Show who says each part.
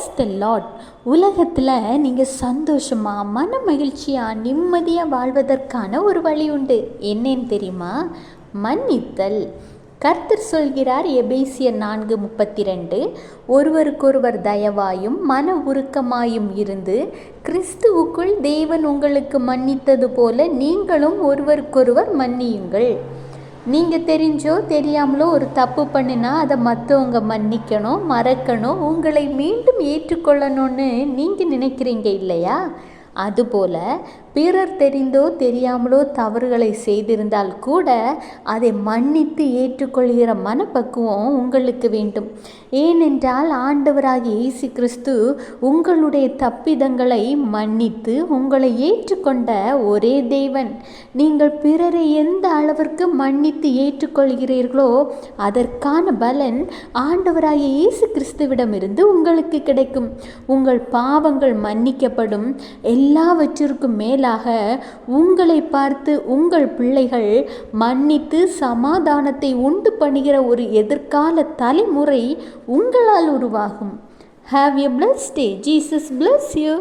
Speaker 1: Price த Lord. உலகத்தில் நீங்கள் சந்தோஷமாக, மன மகிழ்ச்சியாக, நிம்மதியாக வாழ்வதற்கான ஒரு வழி உண்டு. என்னன்னு தெரியுமா? மன்னித்தல். கர்த்தர் சொல்கிறார், எபேசியர் 4:32, ஒருவருக்கொருவர் தயவாயும் மன உருக்கமாயும் இருந்து கிறிஸ்துவுக்குள் தேவன் உங்களுக்கு மன்னித்தது போல நீங்களும் ஒருவருக்கொருவர் மன்னியுங்கள். நீங்கள் தெரிஞ்சோ தெரியாமலோ ஒரு தப்பு பண்ணினா அதை மற்றவங்க மன்னிக்கணும், மறக்கணும், உங்களை மீண்டும் ஏற்றுக்கொள்ளணும்னு நீங்கள் நினைக்கிறீங்க இல்லையா? அதுபோல் பிறர் தெரிந்தோ தெரியாமலோ தவறுகளை செய்திருந்தால் கூட அதை மன்னித்து ஏற்றுக்கொள்கிற மனப்பக்குவம் உங்களுக்கு வேண்டும். ஏனென்றால் ஆண்டவராகிய இயேசு கிறிஸ்து உங்களுடைய தப்பிதங்களை மன்னித்து உங்களை ஏற்றுக்கொண்ட ஒரே தேவன். நீங்கள் பிறரை எந்த அளவிற்கு மன்னித்து ஏற்றுக்கொள்கிறீர்களோ அதற்கான பலன் ஆண்டவராகிய இயேசு கிறிஸ்துவிடமிருந்து உங்களுக்கு கிடைக்கும். உங்கள் பாவங்கள் மன்னிக்கப்படும். எல்லாவற்றிற்கும் மேலாக உங்களை பார்த்து உங்கள் பிள்ளைகள் மன்னித்து சமாதானத்தை உண்டு பண்ணுகிற ஒரு எதிர்கால தலைமுறை உங்களால் உருவாகும். Have a blessed day. Jesus bless you.